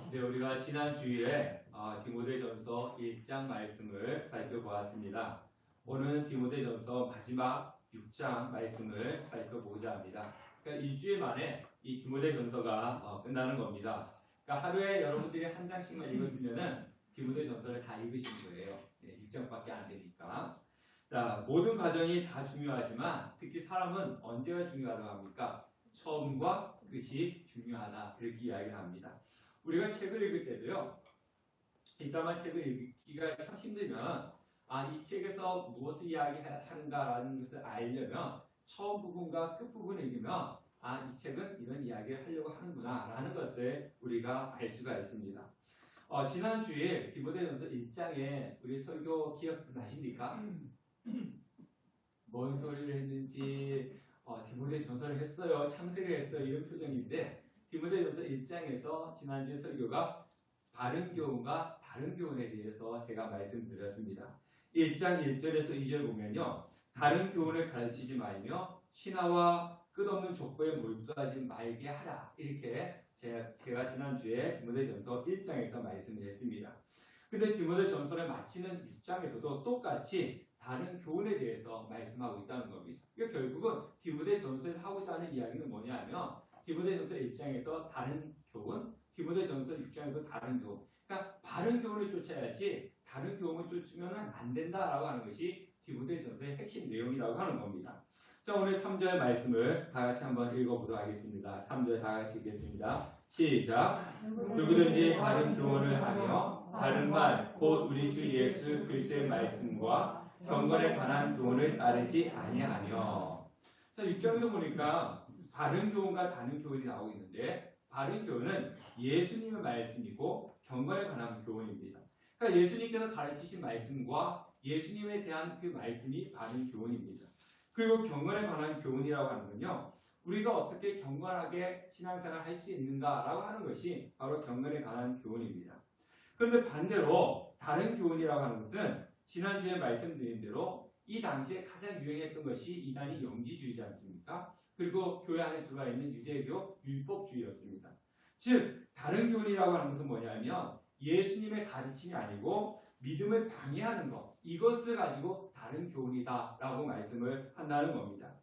네, 우리가 지난 주일에 디모데전서 1장 말씀을 살펴보았습니다. 오늘은 디모데전서 마지막 6장 말씀을 살펴보고자 합니다. 그러니까 일주일 만에 이 디모데전서가 끝나는 겁니다. 그러니까 하루에 여러분들이 한 장씩만 읽었으면은 디모데전서를 다 읽으신 거예요. 네, 6장밖에 안 되니까. 자, 모든 과정이 다 중요하지만 특히 사람은 언제가 중요하다고 합니까? 처음과 끝이 중요하다, 그렇게 이야기를 합니다. 우리가 책을 읽을 때도요, 일단만 책을 읽기가 참 힘들면 이 책에서 무엇을 이야기하는가라는 것을 알려면 처음 부분과 끝 부분을 읽으면 이 책은 이런 이야기를 하려고 하는구나 라는 것을 우리가 알 수가 있습니다. 지난 주에 디모데전서 1장에 우리 설교 기억나십니까? 뭔 소리를 했는지 디모데전서를 했어요, 창세를 했어요, 이런 표정인데 디모데전서 1장에서 지난주에 설교가 바른 교훈과 다른 교훈에 대해서 제가 말씀드렸습니다. 1장 1절에서 2절 보면요, 다른 교훈을 가르치지 말며 신하와 끝없는 족보에 몰두하지 말게 하라, 이렇게 제가 지난주에 디모데전서 1장에서 말씀을 했습니다. 근데 디모데전서를 마치는 6장에서도 똑같이 다른 교훈에 대해서 말씀하고 있다는 겁니다. 그러니까 결국은 디모데전서에서 하고자 하는 이야기는 뭐냐면 디모데전서 1장에서 다른 교훈, 디모데전서 6장에서 다른 교훈. 그러니까 바른 교훈을 쫓아야지 다른 교훈을 쫓으면 안 된다라고 하는 것이 디모데전서의 핵심 내용이라고 하는 겁니다. 자, 오늘 3절 말씀을 다 같이 한번 읽어보도록 하겠습니다. 3절 다 같이 읽겠습니다. 시작. 누구든지 다른 교훈을 하며 다른 말, 곧 우리 주 예수 그리스도의 말씀과 경건에 관한 교훈을 따르지 아니하며. 자, 6장에서 보니까 바른 교훈과 다른 교훈이 나오고 있는데, 바른 교훈은 예수님의 말씀이고 경건에 관한 교훈입니다. 그러니까 예수님께서 가르치신 말씀과 예수님에 대한 그 말씀이 바른 교훈입니다. 그리고 경건에 관한 교훈이라고 하는 건요, 우리가 어떻게 경건하게 신앙생활을 할 수 있는가라고 하는 것이 바로 경건에 관한 교훈입니다. 그런데 반대로 다른 교훈이라고 하는 것은 지난주에 말씀드린 대로 이 당시에 가장 유행했던 것이 이단이 영지주의지 않습니까? 그리고 교회 안에 들어와 있는 유대교 율법주의였습니다. 즉 다른 교훈이라고 하는 것은 뭐냐면 예수님의 가르침이 아니고 믿음을 방해하는 것, 이것을 가지고 다른 교훈이다라고 말씀을 한다는 겁니다.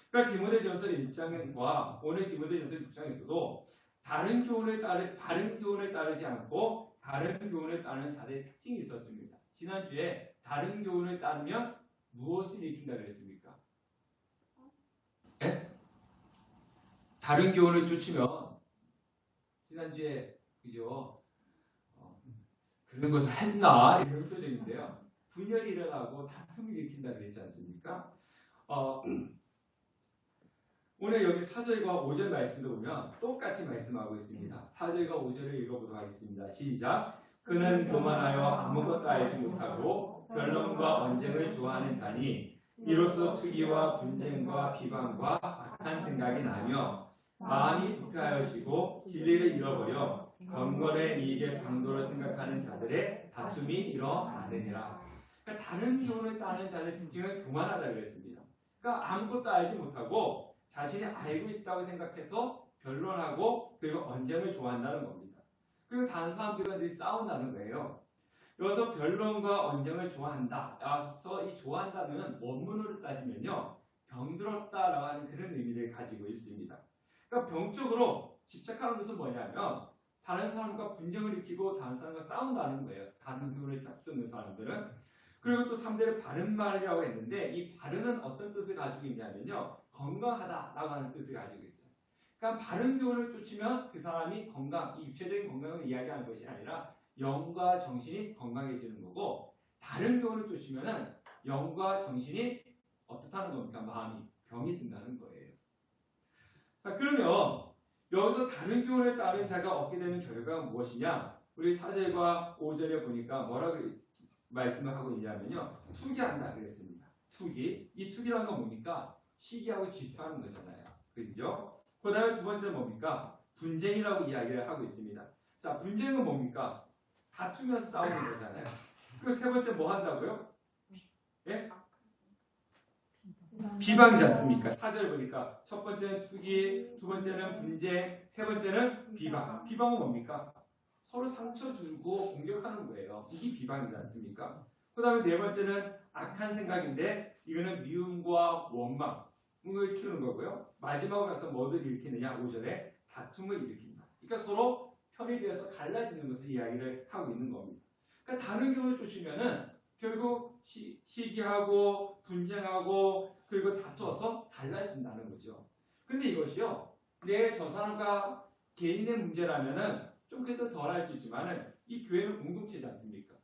그러니까 디모데전서 1장과 오늘 디모데전서 6장에서도 바른 교훈을 따르지 않고 다른 교훈을 따르는 자들의 특징이 있었습니다. 지난주에 다른 교훈을 따르면 무엇을 일으킨다 그랬습니까? 네? 다른 교훈을 쫓으면 지난주에 그죠? 그런 것을 했나? 이런 표정인데요. 분열이 일어나고 다툼을 일으킨다 그랬지 않습니까? 오늘 여기 4절과 5절 말씀도 보면 똑같이 말씀하고 있습니다. 4절과 5절을 읽어보도록 하겠습니다. 시작. 그는 교만하여 아무것도 알지 못하고 변론과 언쟁을 좋아하는 자니 이로써 투기와 분쟁과 비방과 악한 생각이 나며 마음이 부패하여지고 진리를 잃어버려 경건의 이익에 방도로 생각하는 자들의 다툼이 일어나느니라. 그러니까 다른 교훈을 따르는 자들의 특징은 교만하다 그랬습니다. 그러니까 아무것도 알지 못하고 자신이 알고 있다고 생각해서 변론하고 그리고 언쟁을 좋아한다는 겁니다. 그리고 다른 사람들과 늘 싸운다는 거예요. 여기서 변론과 언쟁을 좋아한다. 여기서 이 좋아한다는 원문으로 따지면요, 병들었다라고 하는 그런 의미를 가지고 있습니다. 그러니까 병적으로 집착하는 것은 뭐냐면 다른 사람과 분쟁을 일으키고 다른 사람과 싸운다는 거예요. 다른 교훈을 쫓는 사람들은. 그리고 또 3절에 바른 말이라고 했는데 이 바른은 어떤 뜻을 가지고 있냐면요, 건강하다라고 하는 뜻을 가지고 있어요. 그러니까 바른 교훈을 쫓으면 그 사람이 이 육체적인 건강을 이야기하는 것이 아니라 영과 정신이 건강해지는 거고, 다른 교훈을 쫓으면은 영과 정신이 어떻다는 겁니까? 마음이 병이 든다는 거예요. 자, 그러면 여기서 다른 교훈을 따른 자가 얻게 되는 결과가 무엇이냐? 우리 4절과 5절에 보니까 뭐라고 말씀을 하고 있냐면요, 투기한다 그랬습니다. 투기. 이 투기라는 건 뭡니까? 시기하고 질투하는 거잖아요. 그죠? 그 다음에 두 번째는 뭡니까? 분쟁이라고 이야기를 하고 있습니다. 자, 분쟁은 뭡니까? 다투면서 싸우는 거잖아요. 그리고 세 번째 뭐 한다고요? 예? 비방이지 않습니까? 4절 보니까 첫 번째는 투기, 두 번째는 분쟁, 세 번째는 비방. 비방은 뭡니까? 서로 상처 주고 공격하는 거예요. 이게 비방이지 않습니까? 그 다음에 네 번째는 악한 생각인데 이거는 미움과 원망을 키우는 거고요. 마지막으로 가서 뭐를 일으키느냐? 5절에 다툼을 일으킨다. 그러니까 서로 편에 대해서 갈라지는 것을 이야기를 하고 있는 겁니다. 그러니까 다른 경우를 쫓으면은 결국 시기하고 분쟁하고 그리고 다투어서 갈라진다는 거죠. 근데 이것이요, 내 저 사람과 개인의 문제라면은 좀 그래도 덜 할 수 있지만은 이 교회는 공동체지 않습니까?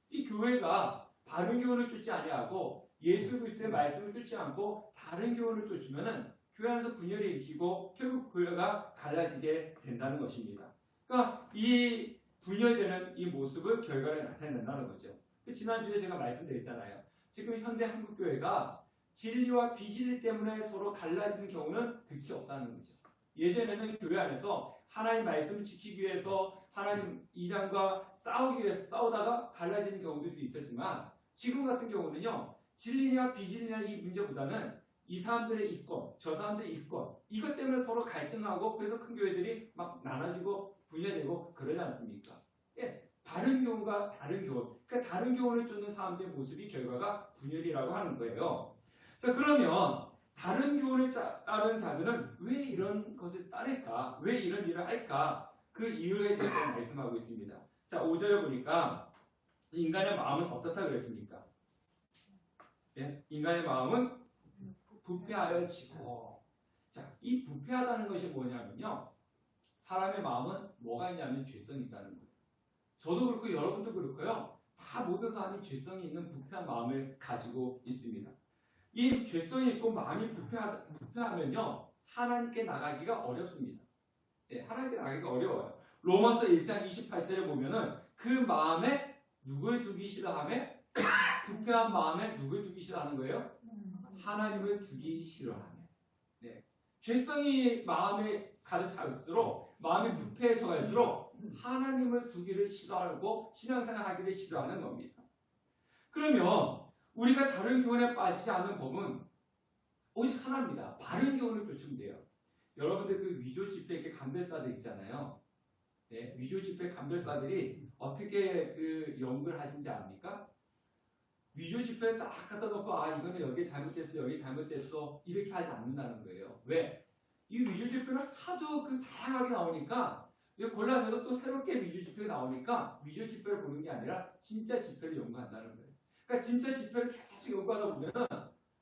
이 교회가 바른 교훈을 쫓지 아니하고 예수 그리스도의 말씀을 쫓지 않고 다른 교훈을 쫓으면은 교회 안에서 분열을 일으키고 결국 교회가 갈라지게 된다는 것입니다. 그러니까 이 분열되는 이 모습을 결과를 나타낸다는 거죠. 지난주에 제가 말씀드렸잖아요. 지금 현대 한국교회가 진리와 비진리 때문에 서로 갈라지는 경우는 극히 없다는 거죠. 예전에는 교회 안에서 하나님 말씀을 지키기 위해서 하나님 이단과 싸우기 위해서 싸우다가 갈라지는 경우들도 있었지만 지금 같은 경우는요, 진리냐 비진리냐 이 문제보다는 이 사람들의 이권, 저 사람들의 이권, 이것 때문에 서로 갈등하고 그래서 큰 교회들이 막 나눠지고 분열되고 그러지 않습니까? 예, 바른 교훈과 다른 교훈, 그러니까 다른 교훈을 쫓는 사람들의 모습이 결과가 분열이라고 하는 거예요. 자, 그러면 다른 교훈을 따르는 자들은 왜 이런 것을 따를까? 왜 이런 일을 할까? 그 이유에 대해서 말씀하고 있습니다. 자, 5절에 보니까 인간의 마음은 어떻다 그랬습니까? 예? 인간의 마음은 부패하여 지고. 자, 이 부패하다는 것이 뭐냐면요, 사람의 마음은 뭐가 있냐면 죄성이 있다는 거예요. 저도 그렇고 여러분도 그렇고요. 다 모든 사람이 죄성이 있는 부패한 마음을 가지고 있습니다. 이 죄성이 있고 마음이 부패하면요, 하나님께 나가기가 어렵습니다. 예, 하나님께 나가기가 어려워요. 로마서 1장 28절에 보면은 그 마음에 누굴 두기 싫어하며 부패한 마음에 누굴 두기 싫어하는 거예요? 하나님을 두기 싫어하며. 네. 죄성이 마음에 가득 차올수록 마음이 부패해져 갈수록 하나님을 두기를 싫어하고 신앙생활 하기를 싫어하는 겁니다. 그러면 우리가 다른 교훈에 빠지지 않는 법은 오직 하나입니다. 바른 교훈을 쫓으면 돼요. 여러분들 그 위조 집회 이렇게 감별사들 있잖아요. 네, 위조 집회 감별사들이 어떻게 그 연구를 하신지 압니까? 위조 집회를 딱 갖다 놓고 아 이거는 여기 잘못됐어 여기 잘못됐어 이렇게 하지 않는다는 거예요. 왜? 이 위조 집회는 하도 그 다양하게 나오니까 골라서 또 새롭게 위조 집회가 나오니까 위조 집회를 보는 게 아니라 진짜 집회를 연구한다는 거예요. 그러니까 진짜 집회를 계속 연구하다 보면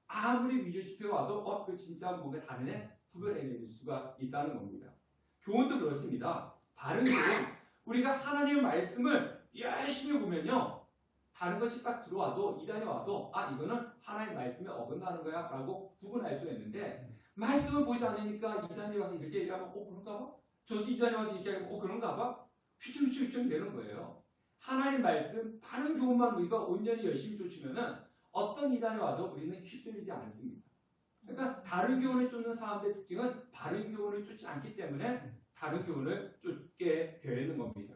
아무리 위조 집회가 와도 그 진짜 뭔가 다르네 구별해낼 수가 있다는 겁니다. 교훈도 그렇습니다. 바른 교훈, 우리가 하나님의 말씀을 열심히 보면요, 다른 것이 딱 들어와도 이단이 와도 아 이거는 하나님의 말씀에 어긋나는 거야 라고 구분할 수가 있는데 말씀을 보지 않으니까 이단이 와서 이렇게 얘기하면 그런가 봐? 저 이단이 와서 이렇게 하면 그런가 봐? 휘청휘청 되는 거예요. 하나님 말씀, 바른 교훈만 우리가 온전히 열심히 쫓으면은 어떤 이단이 와도 우리는 휩쓸리지 않습니다. 그러니까 다른 교훈을 쫓는 사람들의 특징은 바른 교훈을 쫓지 않기 때문에 다른 교훈을 쫓게 되어 있는 겁니다.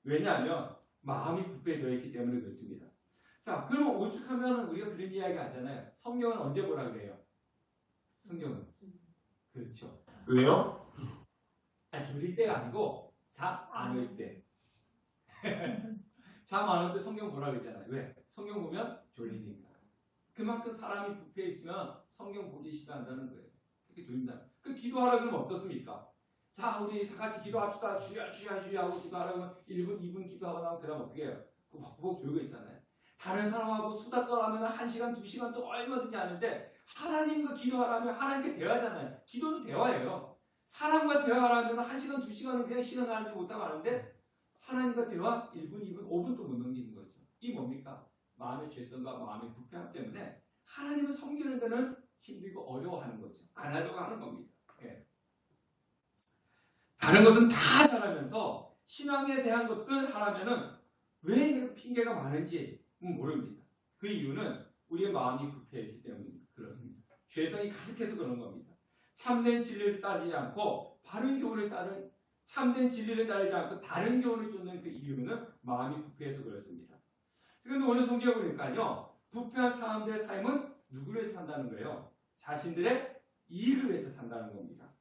왜냐하면 마음이 부패되어 있기 때문에 그렇습니다. 자, 그러면 오죽하면 우리가 그런 이야기 하잖아요. 성경은 언제 보라 그래요? 성경은. 그렇죠. 왜요? 졸릴 때가 아니고 잠 안 올 때. 잠 안 올 때 성경 보라 그러잖아요. 왜? 성경 보면 졸리니까. 그만큼 사람이 부패해 있으면 성경 보기 싫어한다는 거예요. 그렇게 졸린다. 그 기도하라 그러면 어떻습니까? 자, 우리 다 같이 기도합시다. 주야, 주야, 주야 하고 기도하라면 1분, 2분 기도하고 나면 그 다음 어떻게 해요? 그거 졸고 있잖아요. 다른 사람하고 수다 떨어하면 1시간, 2시간 또 얼마든지 하는데 하나님과 기도하라면 하나님께 대화잖아요. 기도는 대화예요. 사람과 대화하라면 1시간, 2시간은 그냥 시간 가는지 못하고 하는데 하나님과 대화 1분, 2분, 5분도 못 넘기는 거죠. 이 뭡니까? 마음의 죄성과 마음의 부패함 때문에 하나님을 섬기는 데는 힘들고 어려워하는 거죠. 안 하려고 하는 겁니다. 예. 다른 것은 다 잘하면서 신앙에 대한 것들 하라면은 왜 이런 핑계가 많은지 모릅니다. 그 이유는 우리의 마음이 부패했기 때문에 그렇습니다. 죄성이 가득해서 그런 겁니다. 참된 진리를 따르지 않고 바른 교훈을 따른 참된 진리를 따르지 않고 다른 교훈을 쫓는 그 이유는 마음이 부패해서 그렇습니다. 그런데 오늘 성경에 보니까요, 부패한 사람들의 삶은 누구를 위해서 산다는 거예요? 자신들의 이익을 위해서 산다는 겁니다.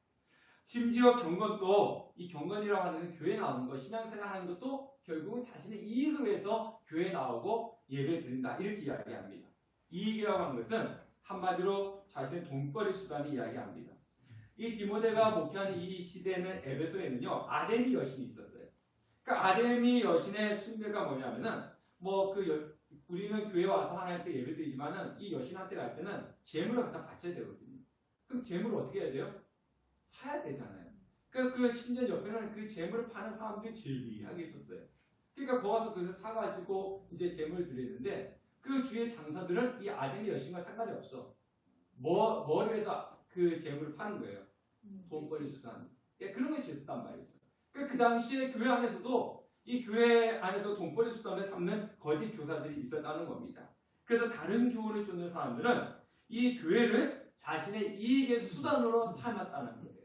심지어 경건도 이 경건이라고 하는 건 교회 나오는 거, 신앙생활 하는 것도 결국은 자신의 이익을 위해서 교회 나오고 예배 드린다 이렇게 이야기합니다. 이익이라고 하는 것은 한마디로 자신의 돈벌이 수단을 이야기합니다. 이 디모데가 목회하는 이 시대는 에베소에는요 아데미 여신이 있었어요. 그러니까 아데미 여신의 숭배가 뭐냐면은 우리는 교회 와서 하나님께 예배드리지만은 이 여신한테 갈 때는 재물을 갖다 바쳐야 되거든요. 그럼 재물을 어떻게 해야 돼요? 사야 되잖아요. 그러니까 그 신전 옆에는 그 재물을 파는 사람들이 즐비하게 있었어요. 그러니까 거기 가서 그래서 사가지고 이제 재물을 드리는데 그 주의 장사들은 이 아데미 여신과 상관이 없어. 뭐를 해서 그 재물을 파는 거예요. 돈벌이 수단. 그런 것이 있었단 말이죠. 그러니까 그 당시에 교회 안에서도 이 교회 안에서 돈벌이 수단을 삼는 거짓 교사들이 있었다는 겁니다. 그래서 다른 교훈을 쫓는 사람들은 이 교회를 자신의 이익의 수단으로 삼았다는 거예요.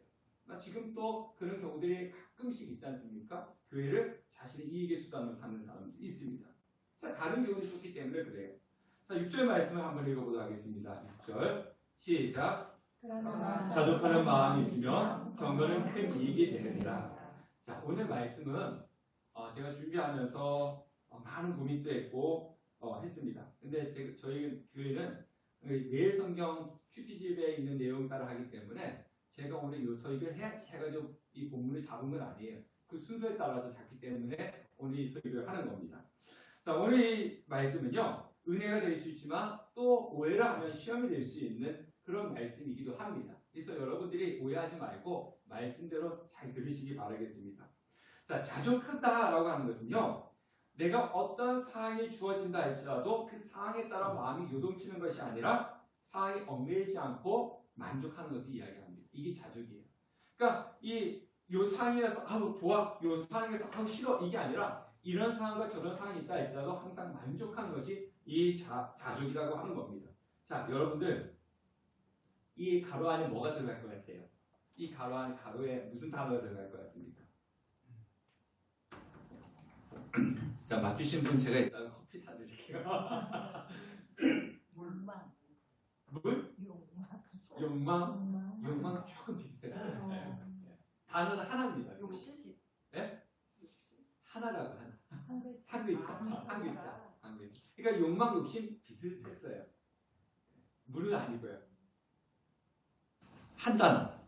지금 또 그런 경우들이 가끔씩 있지 않습니까? 교회를 자신의 이익의 수단으로 삼는 사람들이 있습니다. 자, 다른 교훈이 쫓기 때문에 그래요. 자, 6절 말씀을 한번 읽어보도록 하겠습니다. 6절 시작. 자족하는 마음이 있으면 경건은 큰 이익이 되느니라. 자, 오늘 말씀은 제가 준비하면서 많은 고민도 했고 했습니다. 근데 저희 교회는 매일 성경 큐티집에 있는 내용 따라 하기 때문에 제가 오늘 이 설교를 해야지 해가지고 이 본문을 잡은 건 아니에요. 그 순서에 따라서 잡기 때문에 오늘 이 설교를 하는 겁니다. 자, 오늘 이 말씀은요 은혜가 될 수 있지만 또 오해를 하면 시험이 될 수 있는 그런 말씀이기도 합니다. 그래서 여러분들이 오해하지 말고 말씀대로 잘 들으시기 바라겠습니다. 자, 자족한다라고 하는 것은요 내가 어떤 사항이 주어진다 할지라도 그 사항에 따라 마음이 요동치는 것이 아니라 사항이 얽매이지 않고 만족하는 것을 이야기합니다. 이게 자족이에요. 그러니까 요 상황에서 아우 좋아, 요 상황에서 아우 싫어 이게 아니라 이런 상황과 저런 상황이 있다 할지라도 항상 만족하는 것이 이 자족이라고 하는 겁니다. 자, 여러분들 이 가로 안에 뭐가 들어갈 것 같아요? 이 가로 안에 가로에 무슨 단어가 들어갈 것 같습니까? 자, 맡기신 분 제가 이따가 커피 타드릴게요. 물만. 물? 욕망? 욕망 조금 비슷했어요. 네. 단어는 하나입니다. 욕심. 네? 하나라고 하나. 한 글자. 그러니까 욕망, 욕심 비슷했어요. 물은 아니고요. 한 단어.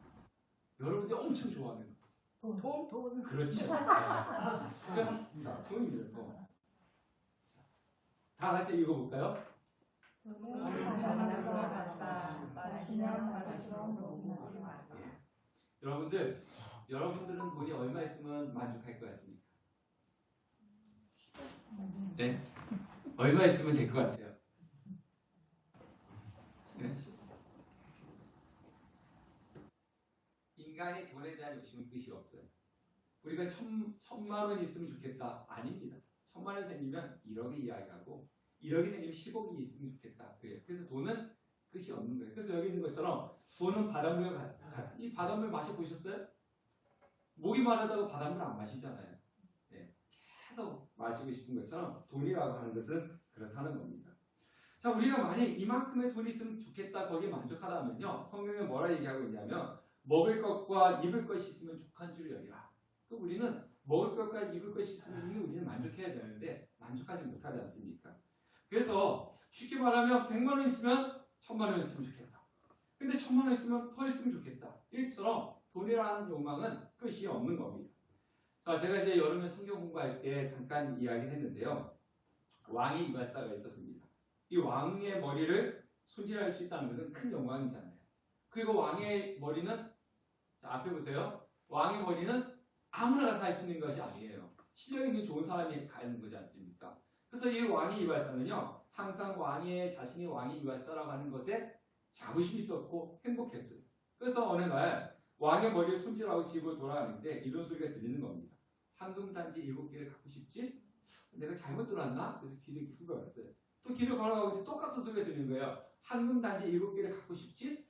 여러분들이 엄청 좋아하는 거. 돈. 그렇죠. 그러니까 자, 돈입니다. 돈. 다 같이 읽어볼까요? 여러분들은 돈이 얼마 있으면 만족할 것 같습니까? 네? 얼마 있으면 될 것 같아요? 네? 인간이 돈에 대한 욕심은 끝이 없어요. 우리가 천만 원 있으면 좋겠다. 아닙니다. 1000만 원 생기면 1억이 이야기하고 1억이 생기면 10억이 있으면 좋겠다. 그래요. 그래서 돈은 끝이 없는 거예요. 그래서 여기 있는 것처럼 돈은 바닷물 같은 이 바닷물 마셔보셨어요? 목이 마르다고 바닷물 안 마시잖아요. 네. 계속 마시고 싶은 것처럼 돈이라고 하는 것은 그렇다는 겁니다. 자, 우리가 만약 이만큼의 돈이 있으면 좋겠다 거기에 만족하다면요 성경에 뭐라 얘기하고 있냐면 먹을 것과 입을 것이 있으면 족한 줄 여기라. 우리는 먹을 것과 입을 것이 있으면 이미 우리는 만족해야 되는데 만족하지 못하지 않습니까? 그래서 쉽게 말하면 100만 원 있으면 1000만 원 있으면 좋겠다. 근데 1000만 원 있으면 더 있으면 좋겠다. 이처럼 돈이라는 욕망은 끝이 없는 겁니다. 자, 제가 이제 여름에 성경 공부할 때 잠깐 이야기를 했는데요. 왕이 이발사가 있었습니다. 이 왕의 머리를 손질할 수 있다는 것은 큰 영광이잖아요. 그리고 왕의 머리는 자, 앞에 보세요. 왕의 머리는 아무나 가서 할 수 있는 것이 아니에요. 실력 있는 좋은 사람이 가는 거지 않습니까? 그래서 이 왕의 이발사는요. 항상 자신이 왕의 이발사라고 하는 것에 자부심이 있었고 행복했어요. 그래서 어느 날 왕의 머리를 손질하고 집으로 돌아가는데 이런 소리가 들리는 겁니다. 황금단지 7개를 갖고 싶지? 내가 잘못 들었나? 그래서 길을 이렇게 훑어봤어요. 또 길을 걸어가고 이제 똑같은 소리가 들리는 거예요. 황금단지 7개를 갖고 싶지?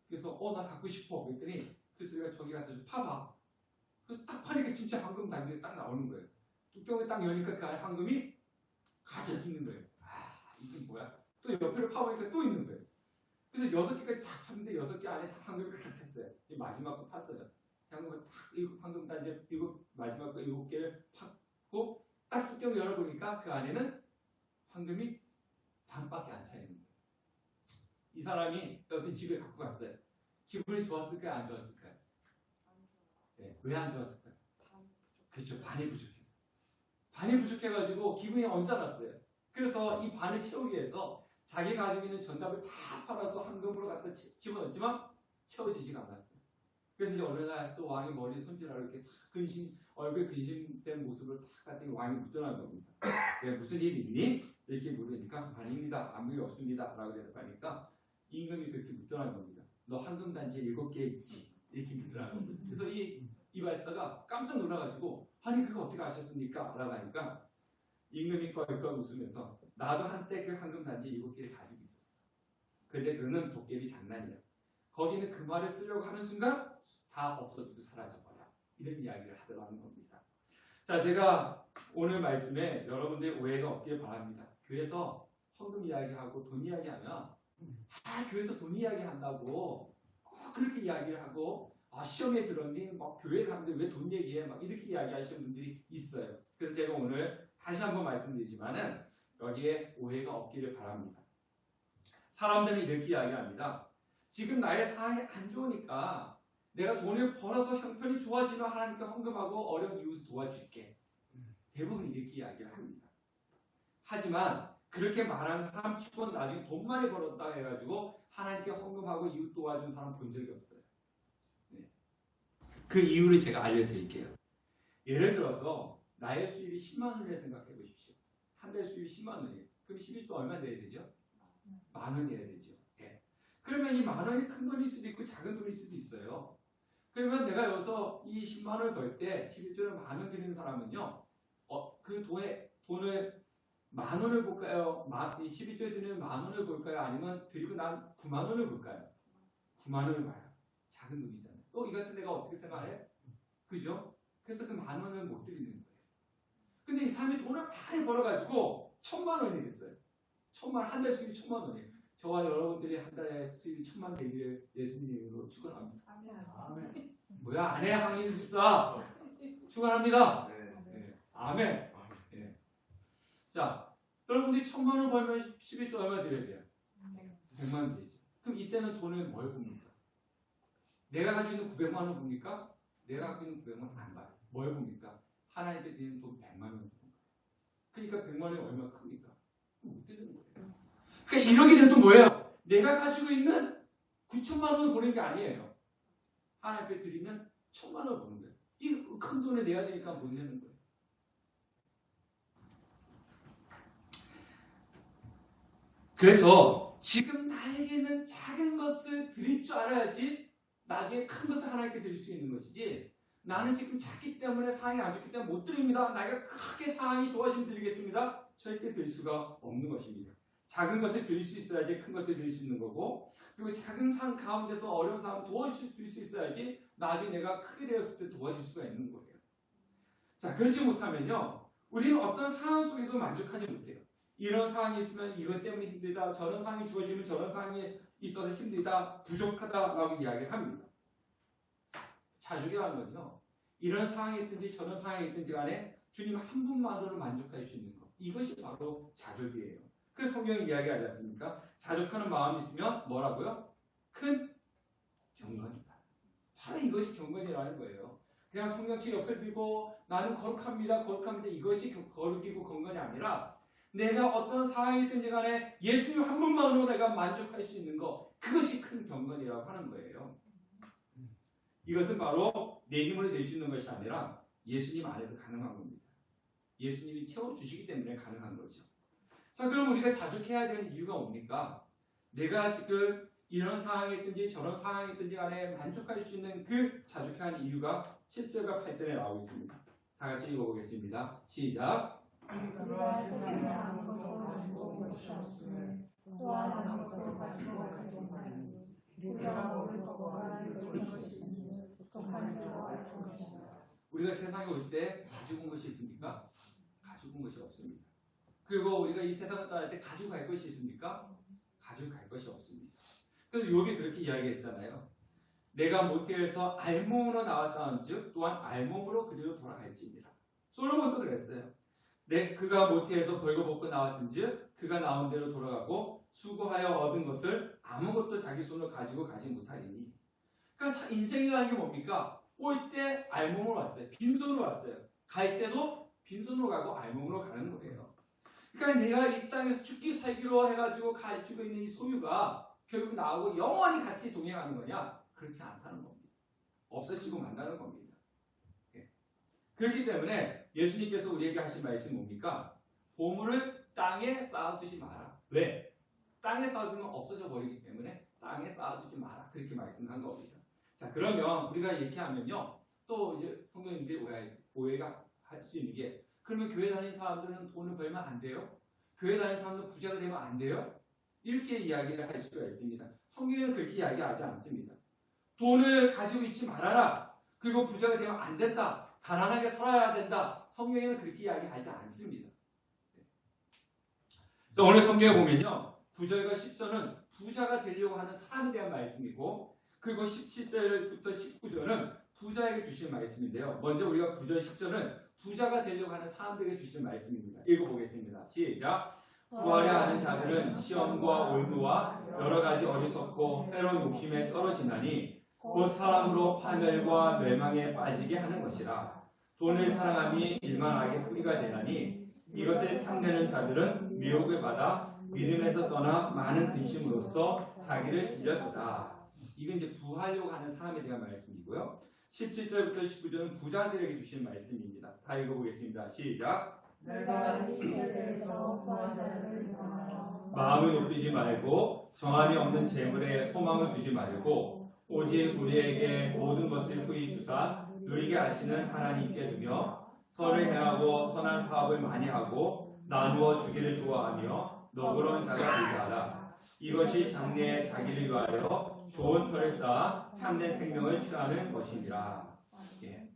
그래서 나 갖고 싶어. 그랬더니 그 소리가 저기 가서 좀 파봐. 그래서 딱 파니까 진짜 황금단지가 딱 나오는 거예요. 뚜껑을 딱 여니까 그 안에 황금이 가득 있는 거예요. 이게 뭐야? 또 옆으로 파보니까 또 있는 거예요. 그래서 6개까지 다 팠는데 6개 안에 다 황금이 가득 찼어요. 마지막 거 팠어요. 현금을 딱 일곱 황금 단지 일곱 마지막 거 7개를 팍고 딱 뚜껑을 열어보니까 그 안에는 황금이 반밖에 안 차 있는 거예요. 이 사람이 여기 집에 갖고 갔어요. 기분이 좋았을까요? 안 좋았을까요? 네, 왜 안 좋았을까요? 그렇죠. 반이 부족해서. 반이 부족해가지고 기분이 언짢았어요. 그래서 이 반을 채우기 위해서 자기가 가지고 있는 전답을 다 팔아서 황금으로 갖다 집어넣었지만 채워지지가 않았어요. 그래서 이제 어느 날 또 왕이 머리에 손질하고 이렇게 얼굴에 근심된 모습을 탁 갖더니 왕이 묻더란 겁니다. 왜 무슨 일이 있니? 이렇게 물으니까 아닙니다. 아무 일 없습니다. 라고 대답하니까 임금이 그렇게 묻더란 겁니다. 너 황금 단지 7개 있지? 이렇게 묻더란 겁니다. 그래서 이 발사가 깜짝 놀라가지고 아니 그거 어떻게 아셨습니까? 라고 하니까 임금이 껄껄 웃으면서 나도 한때 그 황금 단지 7개를 가지고 있었어. 그런데 그거는 도깨비 장난이야. 거기는 그 말을 쓰려고 하는 순간 다 없어지고 사라져버려. 이런 이야기를 하더라는 겁니다. 자, 제가 오늘 말씀에 여러분들의 오해가 없길 바랍니다. 교회에서 헌금 이야기하고 돈 이야기하면 교회에서 돈 이야기한다고 꼭 그렇게 이야기를 하고 시험에 들었니? 막 교회 가는데 왜 돈 얘기해? 막 이렇게 이야기하시는 분들이 있어요. 그래서 제가 오늘 다시 한번 말씀드리지만은 여기에 오해가 없기를 바랍니다. 사람들은 이렇게 이야기합니다. 지금 나의 상황이 안 좋으니까 내가 돈을 벌어서 형편이 좋아지면 하나님께 헌금하고 어려운 이웃을 도와줄게. 대부분 이렇게 이야기를 합니다. 하지만 그렇게 말하는 사람 치고는 나중에 돈 많이 벌었다 해가지고 하나님께 헌금하고 이웃 도와준 사람 본 적이 없어요. 네. 그 이유를 제가 알려드릴게요. 예를 들어서 나의 수입이 10만 원을 생각해 보십시오. 한 달 수입이 10만 원이에요. 그럼 11조 얼마 내야 되죠? 10,000원 내야 되죠. 네. 그러면 이 10,000원이 큰 돈일 수도 있고 작은 돈일 수도 있어요. 그러면 내가 여기서 이 10만 원을 벌 때 11조를 10,000원 드리는 사람은요, 그 돈을 10,000원을 볼까요? 11조에 드리는 10,000원을 볼까요? 아니면 드리고 난 9만 원을 볼까요? 9만 원을 봐요. 작은 돈이잖아요. 또 이 같은 내가 어떻게 생각해? 그죠? 그래서 그 10,000원을 못 드리는 거예요. 근데 이 사람이 돈을 많이 벌어가지고 1,000만 원이 됐어요. 1,000만 원, 한 달 수입이 1,000만 원이에요. 저와 여러분들이 한 달에 수입이 1,000만 되기를 예수님으로 축원합니다. 아멘. 뭐야, 아내 항의 집사 축원합니다. 네. 아멘. 네. 자, 여러분들이 1,000만 원 벌면 11조 얼마 드려야 돼요? 100만 원 되죠. 그럼 이때는 돈을 뭘 봅니까? 내가 가지고 있는 900만 원 봅니까? 내가 갖고 있는 900만 원 안 봐요. 뭘 봅니까? 하나님께 드리는 돈 100만 원 봅니까? 그러니까 100만 원이 얼마 큽니까? 못 드리는 거예요. 그러니까 이렇게 되면 또 뭐예요? 내가 가지고 있는 9천만 원을 보는 게 아니에요. 하나님께 드리는 1,000만 원을 보는 거예요. 이 큰 돈을 내야 되니까 못 내는 거예요. 그래서 지금 나에게는 작은 것을 드릴 줄 알아야지 나중에 큰 것을 하나님께 드릴 수 있는 것이지, 나는 지금 작기 때문에 상황이 안 좋기 때문에 못 드립니다. 나이가 크게 상황이 좋아지면 드리겠습니다. 절대 드릴 수가 없는 것입니다. 작은 것을 드릴 수 있어야지 큰 것을 드릴 수 있는 거고, 그리고 작은 상황 가운데서 어려운 상황 도와줄 수 있어야지 나중에 내가 크게 되었을 때 도와줄 수가 있는 거예요. 자, 그렇지 못하면요, 우리는 어떤 상황 속에서 만족하지 못해요. 이런 상황이 있으면 이것 때문에 힘들다, 저런 상황이 주어지면 저런 상황이 있어서 힘들다, 부족하다라고 이야기를 합니다. 자족이라는 건요, 이런 상황이 있든지 저런 상황이 있든지 간에 주님 한 분만으로 만족할 수 있는 것, 이것이 바로 자족이에요. 그래서 성경이 이야기하지 않습니까? 자족하는 마음이 있으면 뭐라고요? 큰 경건이다. 바로 이것이 경건이라는 거예요. 그냥 성경책 옆에 들고 나는 거룩합니다, 거룩합니다, 이것이 거룩이고 건건이 아니라 내가 어떤 상황이 있든지 간에 예수님 한 분만으로 내가 만족할 수 있는 것, 그것이 큰 경건이라고 하는 거예요. 이것은 바로 내 힘으로 낼 수 있는 것이 아니라 예수님 안에서 가능한 겁니다. 예수님이 채워주시기 때문에 가능한 거죠. 자, 그럼 우리가 자족해야 되는 이유가 뭡니까? 내가 지금 이런 상황이 있든지 저런 상황이 있든지 간에 만족할 수 있는 그 자족해야 하는 이유가 7절과 8절에 나오고 있습니다. 다 같이 읽어보겠습니다. 시작. 우리가 세상에 아무것도 가지고 올 수 없으면 또한 아무것도 가지고 가지 말니 우리가 먹을 것과 입을 것이 있으면 부족한 자와 알 것이다. 우리가 세상에 올 때 가지고 온 것이 있습니까? 가지고 온 것이 없습니다. 그리고 우리가 이 세상을 떠날 때 가지고 갈 것이 있습니까? 가지고 갈 것이 없습니다. 그래서 욥이 그렇게 이야기했잖아요. 내가 모태에서 알몸으로 나왔사온즉 또한 알몸으로 그리로 돌아갈지니라. 솔로몬도 그랬어요. 그가 모태에서 벌거벗고 나왔은즉 그가 나온 대로 돌아가고 수고하여 얻은 것을 아무것도 자기 손으로 가지고 가지 못하리니. 그러니까 인생이라는 게 뭡니까? 올 때 알몸으로 왔어요. 빈손으로 왔어요. 갈 때도 빈손으로 가고 알몸으로 가는 거예요. 그러니까 내가 이 땅에서 죽기 살기로 해가지고 가지고 있는 이 소유가 결국 나하고 영원히 같이 동행하는 거냐? 그렇지 않다는 겁니다. 없어지고 만나는 겁니다. 그렇기 때문에 예수님께서 우리에게 하신 말씀이 뭡니까? 보물을 땅에 쌓아두지 마라. 왜? 땅에 쌓아두면 없어져 버리기 때문에 땅에 쌓아두지 마라. 그렇게 말씀한 겁니다. 자, 그러면 우리가 이렇게 하면요. 또 이제 성도님들이 오해가 할 수 있는 게, 그러면 교회 다니는 사람들은 돈을 벌면 안 돼요? 교회 다니는 사람들은 부자가 되면 안 돼요? 이렇게 이야기를 할 수가 있습니다. 성경에는 그렇게 이야기하지 않습니다. 돈을 가지고 있지 말아라. 그리고 부자가 되면 안 된다. 가난하게 살아야 된다. 성경에는 그렇게 이야기하지 않습니다. 오늘 성경에 보면요. 9절과 10절은 부자가 되려고 하는 사람에 대한 말씀이고, 그리고 17절부터 19절은 부자에게 주신 말씀인데요. 먼저 우리가 9절, 10절은 부자가 되려고 하는 사람들에게 주신 말씀입니다. 읽어보겠습니다. 시작. 구하려 하는 자들은 시험과 올무와 여러 가지 어리석고 해로운 욕심에 떨어지나니 곧 사람으로 파멸과 멸망에 빠지게 하는 것이라. 돈을 사랑함이 일만하게 뿌리가 되나니 이것을 탐내는 자들은 미혹을 받아 믿음에서 떠나 많은 근심으로써 자기를 찢어주다. 이건 이제 부하려고 하는 사람에 대한 말씀이고요. 17절부터 19절은 부자들에게 주신 말씀입니다. 다 읽어보겠습니다. 시작. 내가 이 세대에서 구한 자를 명하여 마음을 높이지 말고 정함이 없는 재물에 소망을 두지 말고 오직 우리에게 모든 것을 후히 주사 누리게 하시는 하나님께 두며 선을 행하고 선한 사업을 많이 하고 나누어 주기를 좋아하며 너그러운 자가 되게 하라. 이것이 장래에 자기를 위하여 좋은 터를 쌓아 참된 생명을 취하는 것이니라. 예.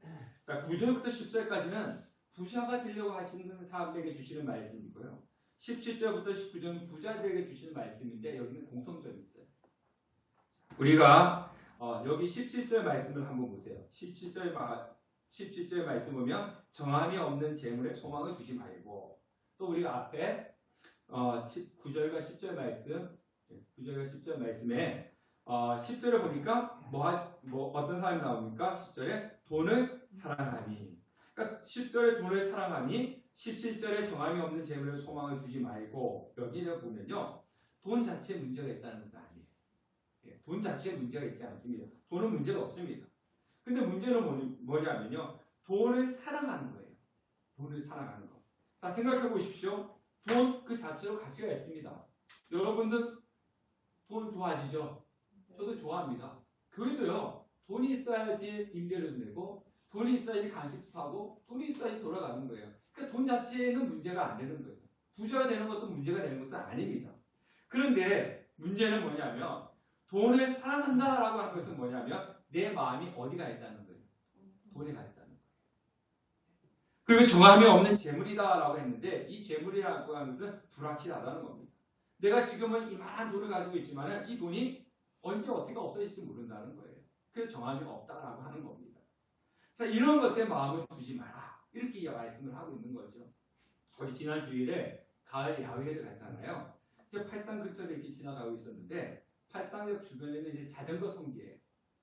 자, 9절부터 10절까지는 부자가 되려고 하시는 사람들에게 주시는 말씀이고요. 17절부터 19절은 부자들에게 주시는 말씀인데 여기는 공통점이 있어요. 우리가 여기 17절 말씀을 한번 보세요. 17절 말씀 보면 정함이 없는 재물에 소망을 두지 말고, 또 우리가 앞에 9절과 10절 말씀, 9절과 10절 말씀에 10절을 보니까 어떤 사람이 나옵니까? 10절에 돈을 사랑하니. 그러니까 10절에 돈을 사랑하니 17절에 정함이 없는 재물에 소망을 두지 말고, 여기를 보면요. 돈 자체에 문제가 있다는 것은 아니에요. 돈 자체에 문제가 있지 않습니다. 돈은 문제가 없습니다. 근데 문제는 뭐냐면요. 돈을 사랑하는 거예요. 돈을 사랑하는 거. 자, 생각해 보십시오. 돈 그 자체로 가치가 있습니다. 여러분들 돈 좋아하시죠? 저도 좋아합니다. 교회도요. 돈이 있어야지 임대료도 내고, 돈이 있어야지 간식도 사고, 돈이 있어야지 돌아가는 거예요. 그러니까 돈 자체는 문제가 안 되는 거예요. 부자가 되는 것도 문제가 되는 것은 아닙니다. 그런데 문제는 뭐냐면 돈을 사랑한다라고 하는 것은 뭐냐면 내 마음이 어디가 있다는 거예요. 돈에 가 있다는 거예요. 그리고 정함이 없는 재물이다라고 했는데 이 재물이라고 하는 것은 불확실하다는 겁니다. 내가 지금은 이만한 돈을 가지고 있지만 이 돈이 언제 어떻게 없어질지 모른다는 거예요. 그래서 정함이 없다라고 하는 겁니다. 자, 이런 것에 마음을 두지 마라. 이렇게 말씀을 하고 있는 거죠. 우리 지난 주일에 가을 야외를 갔잖아요. 제가 팔당 근처를 이렇게 지나가고 있었는데 팔당역 주변에는 이제 자전거 성지예요.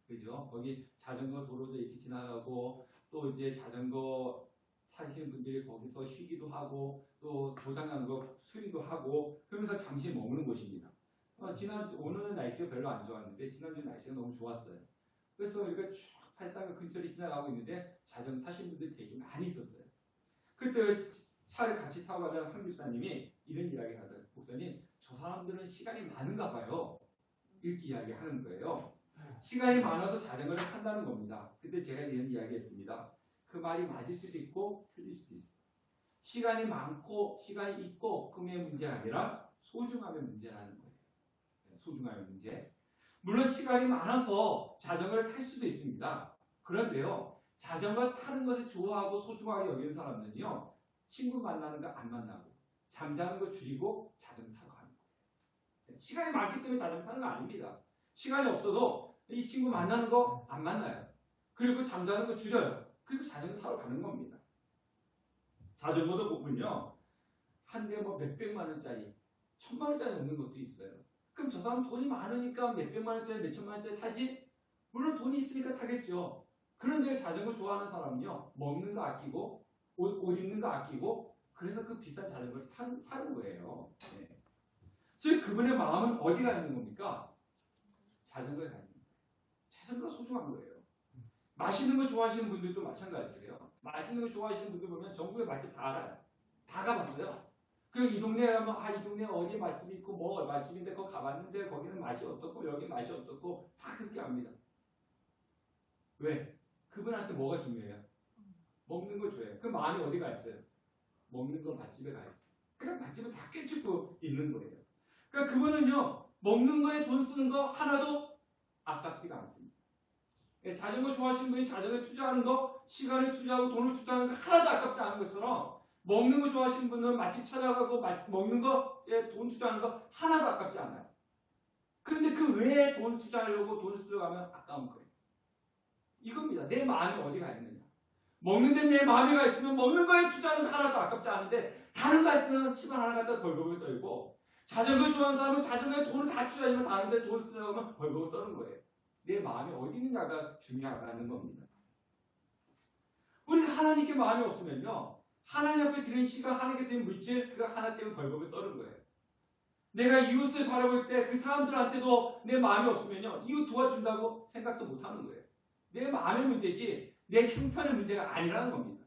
그죠? 거기 자전거 도로도 이렇게 지나가고 또 이제 자전거 사시는 분들이 거기서 쉬기도 하고 또 도장하는 거 수리도 하고 그러면서 잠시 머무는 곳입니다. 오늘은 날씨가 별로 안 좋았는데 지난주 날씨가 너무 좋았어요. 그래서 우리가 쭉 팔당역 근처를 지나가고 있는데 자전거 타시는 분들이 되게 많이 있었어요. 그때 차를 같이 타고 가던 한 교사님이 이런 이야기 하더라고요. 목사님, 저 사람들은 시간이 많은가 봐요. 이렇게 이야기하는 거예요. 시간이 많아서 자전거를 탄다는 겁니다. 근데 제가 이런 이야기했습니다. 그 말이 맞을 수도 있고 틀릴 수도 있어요. 시간이 많고 시간이 있고 없음의 문제가 아니라 소중함의 문제라는 거예요. 소중함의 문제. 물론 시간이 많아서 자전거를 탈 수도 있습니다. 그런데요. 자전거 타는 것을 좋아하고 소중하게 여기는 사람들은요. 친구 만나는 거 안 만나고 잠자는 거 줄이고 자전거 타러 가는 거예요. 시간이 많기 때문에 자전거 타는 거 아닙니다. 시간이 없어도 이 친구 만나는 거 안 만나요. 그리고 잠자는 거 줄여요. 그리고 자전거 타러 가는 겁니다. 자전거도 보면요. 한 대 뭐 몇백만 원짜리, 천만 원짜리 넘는 것도 있어요. 그럼 저 사람 돈이 많으니까 몇백만 원짜리, 몇천만 원짜리 타지? 물론 돈이 있으니까 타겠죠. 그런데 자전거 좋아하는 사람은요. 먹는 거 아끼고 옷 입는 거 아끼고 그래서 그 비싼 자전거를 사는 거예요. 네. 즉 그분의 마음은 어디가 있는 겁니까? 자전거에 가 있는 거예요. 자전거가 소중한 거예요. 맛있는 거 좋아하시는 분들도 마찬가지예요. 맛있는 거 좋아하시는 분들 보면 전국의 맛집 다 알아요. 다 가봤어요. 그 이 동네에 가면 이 동네에 어디 맛집이 있고 뭐 맛집인데 거기 가봤는데 거기는 맛이 어떻고 여기 맛이 어떻고 다 그렇게 압니다. 왜? 그분한테 뭐가 중요해요? 먹는 거 좋아해요. 그 마음이 어디가 있어요? 먹는 거 맛집에 가 있어요. 그냥 맛집을 다 꿰뚫고 있는 거예요. 그러니까 그분은요 먹는 거에 돈 쓰는 거 하나도 아깝지가 않습니다. 자전거 좋아하시는 분이 자전거에 투자하는 거, 시간을 투자하고 돈을 투자하는 거 하나도 아깝지 않은 것처럼 먹는 거 좋아하시는 분은 맛집 찾아가고 먹는 거에 돈 투자하는 거 하나도 아깝지 않아요. 그런데 그 외에 돈 투자하려고 돈을 쓰려고 하면 아까운 거예요. 이겁니다. 내 마음이 어디가 있느냐. 먹는 데 내 마음이 가 있으면 먹는 거에 투자하는 거 하나도 아깝지 않은데 다른 것들은 10원 하나 갖다 벌금을 떨고 자전거 좋아하는 사람은 자전거에 돈을 다 투자하면 다른 데 돈을 쓰려고 하면 벌금을 떠는 거예요. 내 마음이 어디 있느냐가 중요하다는 겁니다. 우리가 하나님께 마음이 없으면요. 하나님 앞에 드린 시간, 하나님께 드린 물질, 그가 하나 때문에 벌금을 떠는 거예요. 내가 이웃을 바라볼 때 그 사람들한테도 내 마음이 없으면요. 이웃 도와준다고 생각도 못 하는 거예요. 내 마음의 문제지 내 형편의 문제가 아니라는 겁니다.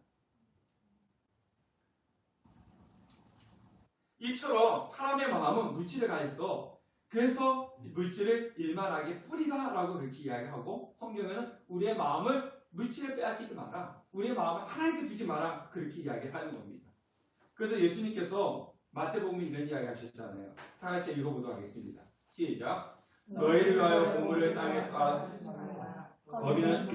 이처럼 사람의 마음은 물질에 가 있어. 그래서 물질을 일만하게 뿌리다라고 그렇게 이야기하고 성경에는 우리의 마음을 물질에 빼앗기지 마라. 우리의 마음을 하나님께 두지 마라. 그렇게 이야기하는 겁니다. 그래서 예수님께서 마태복음에 이런 이야기 하셨잖아요. 다 같이 읽어보도록 하겠습니다. 시작. 너희를 위하여 보물을 땅에 쌓아 거기는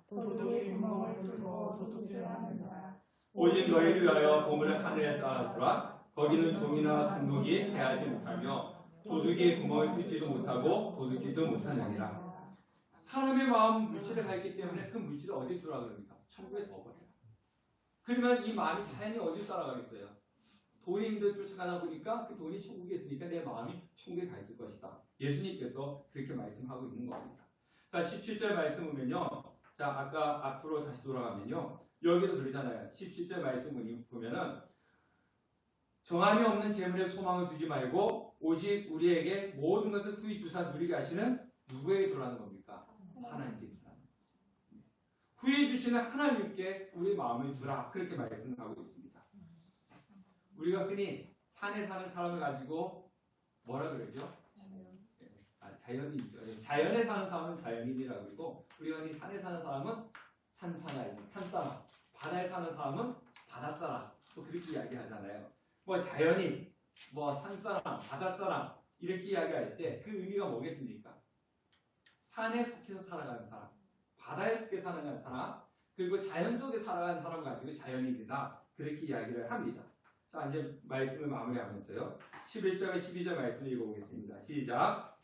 도둑이 구멍을 뚫고 도둑질하느니라. 오직 너희를 위하여 보물을 하늘에 쌓았으라. 거기는 종이나 등록이 해하지 못하며 도둑이 구멍을 뚫지도 못하고 도둑질도 못하느니라. 사람의 마음 물질에 가 있기 때문에 그 물질을 어디 두라 그럽니까? 천국에 둬버려요. 그러면 이 마음이 자연히 어디 따라가겠어요? 돈인들 쫓아가다 보니까 그 돈이 천국에 있으니까 내 마음이 천국에 가 있을 것이다. 예수님께서 그렇게 말씀하고 있는 겁니다. 자, 17절 말씀 보면요. 자, 아까 앞으로 다시 돌아가면요. 여기도 그러잖아요. 17절 말씀 보면은 정함이 없는 재물에 소망을 두지 말고 오직 우리에게 모든 것을 후히 주사 누리게 하시는 누구에게 두라는 겁니까? 하나님께 두라는 겁니다. 후히 주시는 하나님께 우리 마음을 두라. 그렇게 말씀하고 있습니다. 우리가 흔히 산에 사는 사람을 가지고 뭐라 그러죠? 자연인이죠. 자연에 사는 사람은 자연인이라고 그러고 우리가 흔히 산에 사는 사람은 산사람, 바다에 사는 사람은 바닷사람 또 그렇게 이야기하잖아요. 뭐 자연인, 뭐 산사람, 바닷사람 이렇게 이야기할 때 그 의미가 뭐겠습니까? 산에 속해서 살아가는 사람, 바다에 속해 살아가는 사람, 그리고 자연 속에 살아가는 사람을 가지고 자연인이다. 그렇게 이야기를 합니다. 자, 이제 말씀을 마무리하면서요. 11절, 12절 말씀을 읽어보겠습니다. 시작.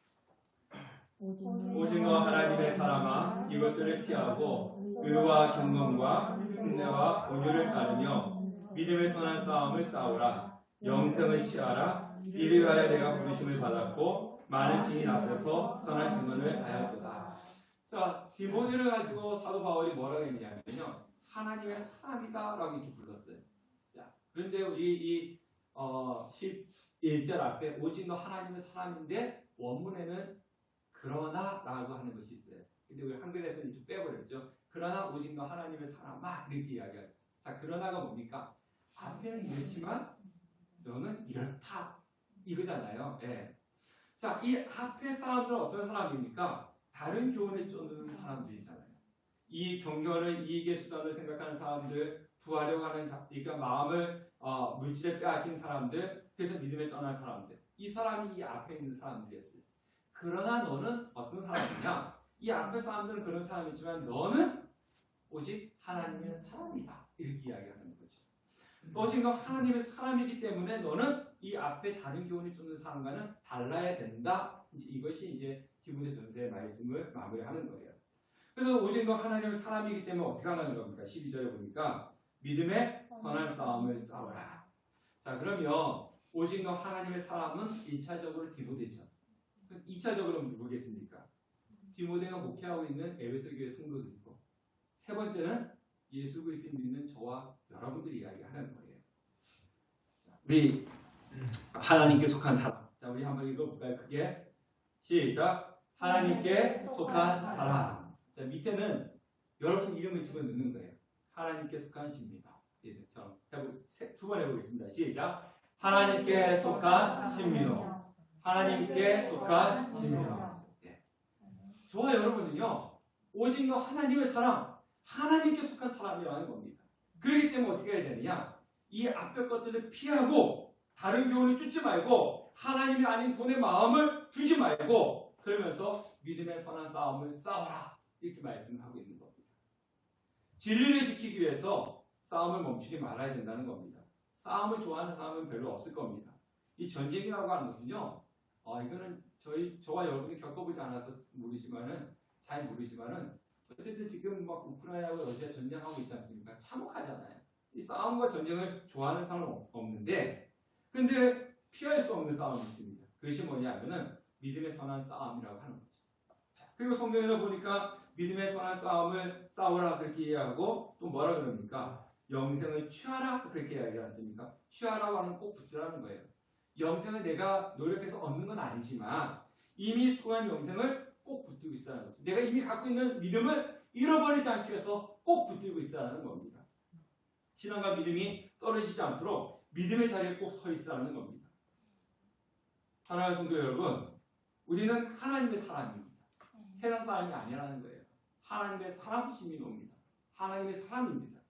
오직너 하나님의 사람아 이것들을 피하고 의와 경건과 흉내와 온유를 따르며 믿음의 선한 싸움을 싸우라. 영생을 취하라. 이를 위하여 내가 부르심을 받았고 많은 증인 앞에서 선한 증언을 하였도다. 자, 디모데를 가지고 사도 바울이 뭐라고 했냐면요. 하나님의 사람이다 라고 이렇게 불렀어요. 자, 그런데 우리 이 11절 앞에 오직 너 하나님의 사람인데 원문에는 그러나 라고 하는 것이 있어요. 근데 우리 한글에서는 좀 빼버렸죠. 그러나 오직 너 하나님의 사람아 이렇게 이야기하죠. 자, 그러나가 뭡니까? 앞에는 이렇지만 너는 이렇다 이거잖아요. 예. 자, 이 앞에 사람들은 어떤 사람입니까? 다른 교훈을 쫓는 사람들이잖아요. 이 경건을 이익의 수단을 생각하는 사람들, 구하려고 하는 그러니까 마음을 물질에 빼앗긴 사람들, 그래서 믿음에 떠난 사람들. 이 사람이 이 앞에 있는 사람들이었어요. 그러나 너는 어떤 사람이냐? 이 앞에 사람들은 그런 사람이지만 너는 오직 하나님의 사람이다. 이렇게 이야기하는 거죠. 오직 너 하나님의 사람이기 때문에 너는 이 앞에 다른 교훈을 쫓는 사람과는 달라야 된다. 이것이 이제 디모데전서의 말씀을 마무리하는 거예요. 그래서 오직 너 하나님의 사람이기 때문에 어떻게 하는 겁니까? 12절에 보니까 믿음의 선한 싸움을 싸워라. 자, 그러면 오직 너 하나님의 사람은 1차적으로 디모데죠. 2차적으로 누구겠습니까? 디모데가 목회하고 있는 에베소 교회 성도들이고, 세 번째는 예수 그리스도를 믿는 저와 여러분들이 이야기하는 거예요. 우리 하나님께 속한 사람. 자, 우리 한번 읽어볼까요? 크게 시작. 하나님께 속한 사람. 자, 밑에는 여러분 이름을 집어넣는 거예요. 하나님께 속한 신비다. 두 번 해보겠습니다. 시작. 하나님께 속한 신비노. 하나님께 속한 신비노. 저와 여러분은요, 오직 너 하나님의 사람, 하나님께 속한 사람이라는 겁니다. 그렇기 때문에 어떻게 해야 되느냐? 이 앞에 것들을 피하고 다른 교훈을 쫓지 말고 하나님이 아닌 돈의 마음을 두지 말고, 그러면서 믿음의 선한 싸움을 싸워라, 이렇게 말씀하고 있는 겁니다. 진리를 지키기 위해서 싸움을 멈추지 말아야 된다는 겁니다. 싸움을 좋아하는 사람은 별로 없을 겁니다. 이 전쟁이라고 하는 것은요, 이거는 저와 여러분이 겪어보지 않아서 잘 모르지만은 어쨌든 지금 막 우크라이나하고 러시아 전쟁하고 있지 않습니까? 참혹하잖아요. 이 싸움과 전쟁을 좋아하는 사람은 없는데, 근데 피할 수 없는 싸움이 있습니다. 그것이 뭐냐면은 믿음의 선한 싸움이라고 하는 거죠. 자, 그리고 성경에서 보니까 믿음의 선한 싸움을 싸우라 그렇게 이야기하고, 또 뭐라 그럽니까? 영생을 취하라 그렇게 이야기하지 않습니까? 취하라고 하는 꼭 붙으라는 거예요. 영생을 내가 노력해서 얻는 건 아니지만 이미 수고한 영생을 꼭 붙들고 있어야 하는 거죠. 내가 이미 갖고 있는 믿음을 잃어버리지 않기 위해서 꼭 붙들고 있어야 하는 겁니다. 신앙과 믿음이 떨어지지 않도록 믿음의 자리에 꼭 서 있어야 하는 겁니다. 사랑하는 성도 여러분, 우리는 하나님의 사람입니다. 세상 사람이 아니라는 거예요. 하나님의 사람이신 옵니다. 하나님의 사람입니다.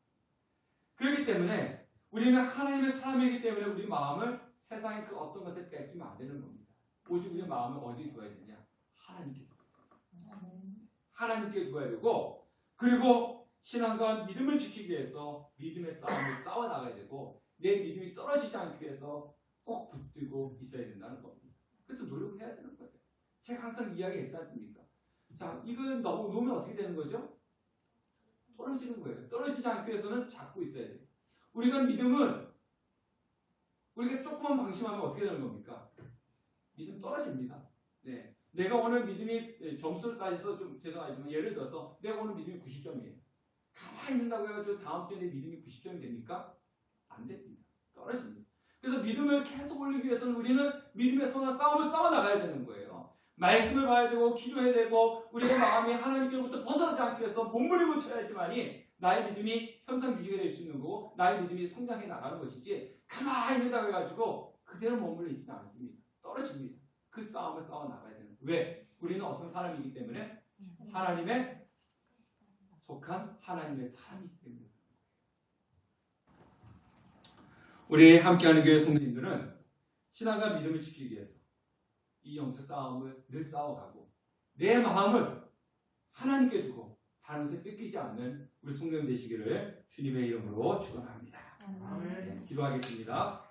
그렇기 때문에 우리는 하나님의 사람이기 때문에 우리 마음을 세상의 그 어떤 것에 뺏기면 안 되는 겁니다. 오직 우리의 마음을 어디에 두어야 되냐? 하나님께 두어야 돼요. 하나님께 두어야 되고, 그리고 신앙과 믿음을 지키기 위해서 믿음의 싸움을 싸워 나가야 되고, 내 믿음이 떨어지지 않기 위해서 꼭 붙들고 있어야 된다는 겁니다. 그래서 노력해야 되는 거예요. 제가 항상 이야기했지 않습니까? 자, 이건 너무 놓으면 어떻게 되는 거죠? 떨어지는 거예요. 떨어지지 않기 위해서는 잡고 있어야 돼요. 우리가 믿음은 우리가 조금만 방심하면 어떻게 되는 겁니까? 믿음 떨어집니다. 네. 내가 오늘 믿음이 점수를 따져서 좀 죄송하지만 예를 들어서 내가 오늘 믿음이 90점이에요. 가만히 있는다고 해가지고 다음 주에 내 믿음이 90점이 됩니까? 안 됩니다. 떨어집니다. 그래서 믿음을 계속 올리기 위해서는 우리는 믿음의 선한 싸움을 싸워 나가야 되는 거예요. 말씀을 봐야 되고 기도해야 되고 우리의 마음이 하나님께로부터 벗어나지 않기 위해서 몸부림을 쳐야지만이 나의 믿음이 형상 유지가 될 수 있는 거고 나의 믿음이 성장해 나가는 것이지, 가만히 있는다고 해가지고 그대로 머물러 있지는 않습니다. 떨어집니다. 그 싸움을 싸워 나가야 되는 거예요. 왜? 우리는 어떤 사람이기 때문에? 하나님의 속한 하나님의 사람이기 때문에. 우리 함께하는 교회 성도님들은 신앙과 믿음을 지키기 위해서 이 영적 싸움을 늘 싸워가고 내 마음을 하나님께 두고 다른 것에 뺏기지 않는 우리 성도님 되시기를 주님의 이름으로 축원합니다. 네, 기도하겠습니다.